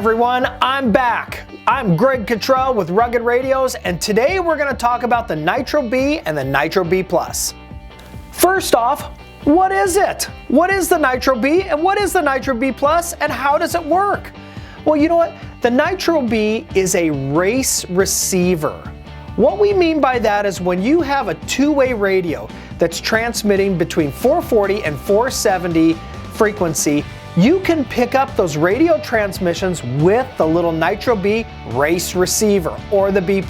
everyone, I'm back. I'm Greg Cottrell with Rugged Radios, and today we're going to talk about the Nitro Bee and the Nitro Bee PLUS. First off, what is it? What is the Nitro Bee and what is the Nitro Bee PLUS and how does it work? Well, you know what? The Nitro Bee is a race receiver. What we mean by that is when you have a two-way radio that's transmitting between 440 and 470 frequency, you can pick up those radio transmissions with the little Nitro Bee race receiver or the B+.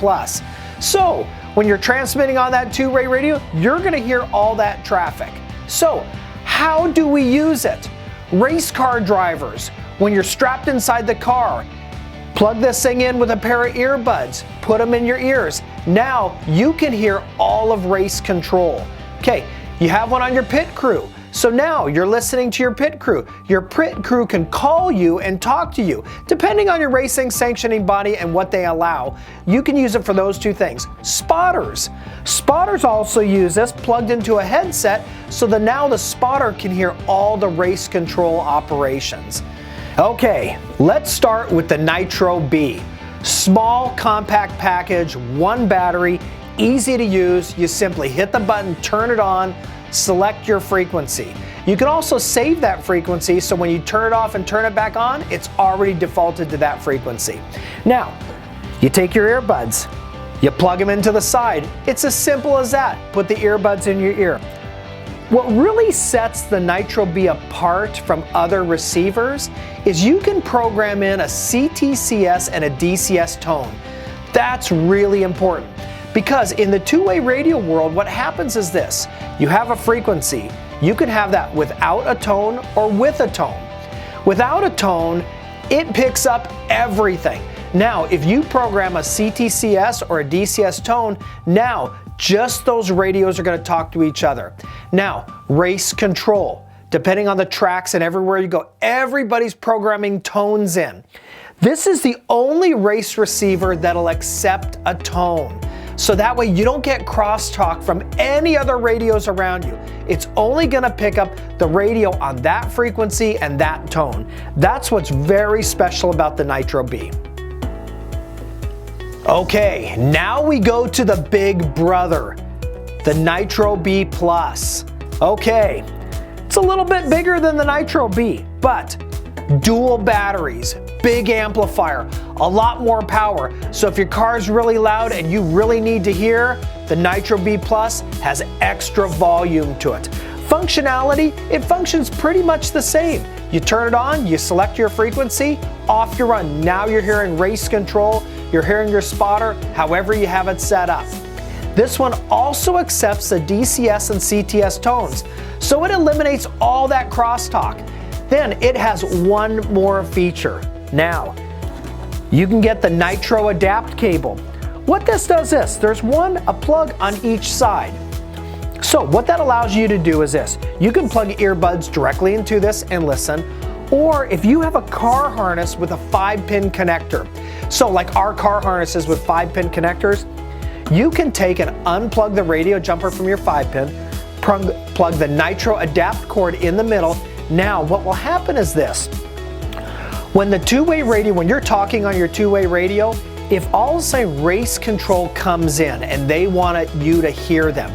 So when you're transmitting on that two-way radio, you're going to hear all that traffic. So how do we use it? Race car drivers, when you're strapped inside the car, plug this thing in with a pair of earbuds, put them in your ears. Now you can hear all of race control. Okay, you have one on your pit crew. So now you're listening to your pit crew. Your pit crew can call you and talk to you. Depending on your racing sanctioning body and what they allow, you can use it for those two things. Spotters. Spotters also use this plugged into a headset so that now the spotter can hear all the race control operations. Okay, let's start with the Nitro Bee. Small, compact package, one battery, easy to use. You simply hit the button, turn it on, select your frequency. You can also save that frequency so when you turn it off and turn it back on, it's already defaulted to that frequency. Now, you take your earbuds, you plug them into the side. It's as simple as that. Put the earbuds in your ear. What really sets the Nitro Bee apart from other receivers is you can program in a CTCS and a DCS tone. That's really important. Because in the two-way radio world, what happens is this. You have a frequency. You can have that without a tone or with a tone. Without a tone, it picks up everything. Now, if you program a CTCS or a DCS tone, now just those radios are going to talk to each other. Now, race control. Depending on the tracks and everywhere you go, everybody's programming tones in. This is the only race receiver that'll accept a tone. So that way you don't get crosstalk from any other radios around you. It's only going to pick up the radio on that frequency and that tone. That's what's very special about the Nitro Bee. Okay, now we go to the big brother, the Nitro Bee PLUS. Okay, it's a little bit bigger than the Nitro Bee, but dual batteries, big amplifier, a lot more power. So if your car's really loud and you really need to hear, the Nitro Bee PLUS has extra volume to it. Functionality, it functions pretty much the same. You turn it on, you select your frequency, off you run. Now you're hearing race control, you're hearing your spotter, however you have it set up. This one also accepts the DCS and CTS tones, so it eliminates all that crosstalk. Then it has one more feature. Now, you can get the Nitro Adapt cable. What this does is, there's a plug on each side. So what that allows you to do is this. You can plug earbuds directly into this and listen, or if you have a car harness with a 5-pin connector, so like our car harnesses with 5-pin connectors, you can take and unplug the radio jumper from your 5-pin, plug the Nitro Adapt cord in the middle. Now what will happen is this. When the two-way radio, when you're talking on your two-way radio, if all of a sudden race control comes in and they want you to hear them,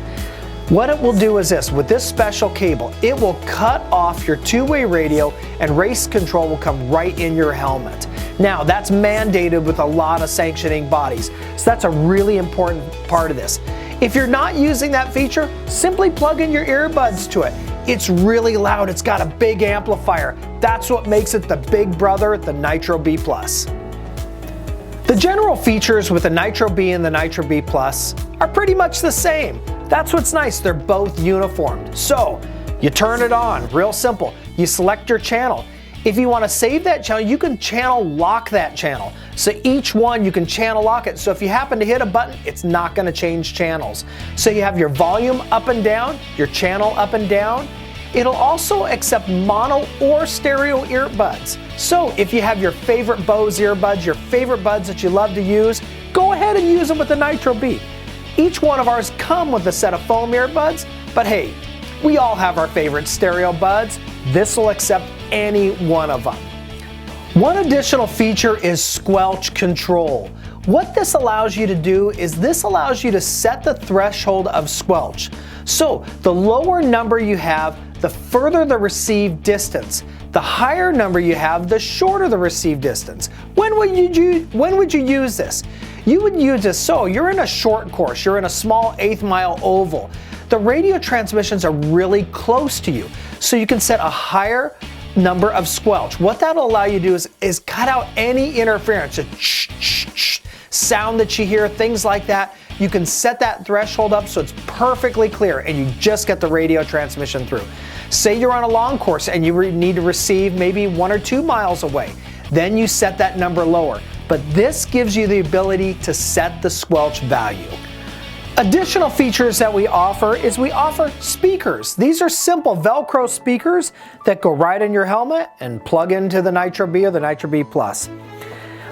what it will do is this. With this special cable, it will cut off your two-way radio and race control will come right in your helmet. Now that's mandated with a lot of sanctioning bodies, so that's a really important part of this. If you're not using that feature, simply plug in your earbuds to it. It's really loud, it's got a big amplifier. That's what makes it the big brother, the Nitro Bee PLUS. The general features with the Nitro Bee and the Nitro Bee PLUS are pretty much the same. That's what's nice, they're both uniformed. So, you turn it on, real simple. You select your channel. If you want to save that channel, you can channel lock that channel. So each one you can channel lock it. So if you happen to hit a button, it's not going to change channels. So you have your volume up and down, your channel up and down. It'll also accept mono or stereo earbuds. So if you have your favorite Bose earbuds, your favorite buds that you love to use, go ahead and use them with the Nitro Bee. Each one of ours come with a set of foam earbuds, but hey, we all have our favorite stereo buds. This will accept any one of them. One additional feature is squelch control. What this allows you to do is this allows you to set the threshold of squelch. So the lower number you have, the further the received distance. The higher number you have, the shorter the received distance. When would you use this? You would use this, so you're in a short course, you're in a small 1/8 mile oval. The radio transmissions are really close to you, so you can set a higher number of squelch. What that'll allow you to do is cut out any interference, a sound that you hear, things like that. You can set that threshold up so it's perfectly clear and you just get the radio transmission through. Say you're on a long course and you need to receive maybe 1 or 2 miles away. Then you set that number lower. But this gives you the ability to set the squelch value. Additional features that we offer is we offer speakers. These are simple Velcro speakers that go right in your helmet and plug into the Nitro Bee or the Nitro Bee PLUS.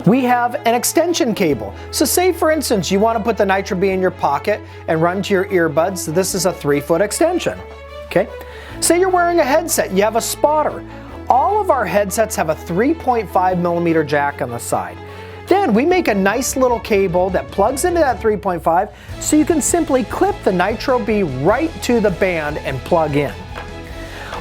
We have an extension cable. So say for instance you want to put the Nitro Bee in your pocket and run to your earbuds. This is a 3-foot extension. Okay. Say you're wearing a headset, you have a spotter. All of our headsets have a 3.5mm jack on the side. Then we make a nice little cable that plugs into that 3.5 so you can simply clip the Nitro Bee right to the band and plug in.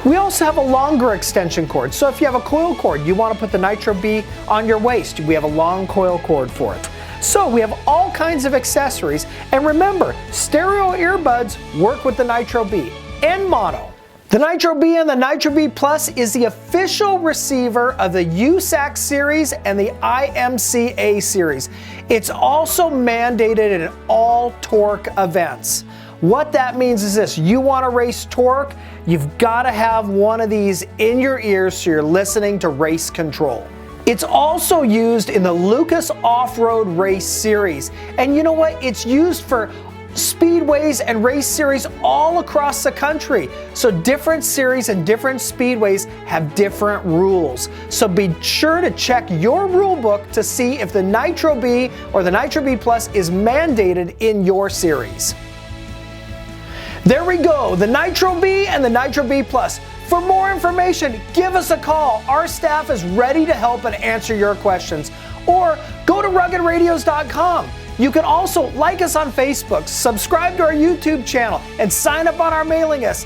We also have a longer extension cord. So if you have a coil cord, you want to put the Nitro Bee on your waist, we have a long coil cord for it. So we have all kinds of accessories, and remember, stereo earbuds work with the Nitro Bee and mono. The Nitro Bee and the Nitro Bee PLUS is the official receiver of the USAC series and the IMCA series. It's also mandated in all TORC events. What that means is this: you want to race TORC, you've got to have one of these in your ears so you're listening to race control. It's also used in the Lucas Off-Road Race Series. And you know what? It's used for speedways and race series all across the country. So different series and different speedways have different rules. So be sure to check your rule book to see if the Nitro Bee or the Nitro Bee PLUS is mandated in your series. There we go, the Nitro Bee and the Nitro Bee PLUS. For more information, give us a call. Our staff is ready to help and answer your questions. Or go to ruggedradios.com. You can also like us on Facebook, subscribe to our YouTube channel, and sign up on our mailing list.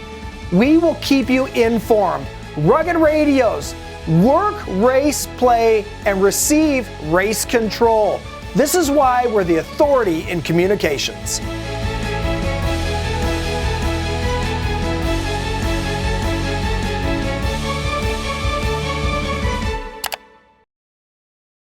We will keep you informed. Rugged Radios, work, race, play, and receive race control. This is why we're the authority in communications.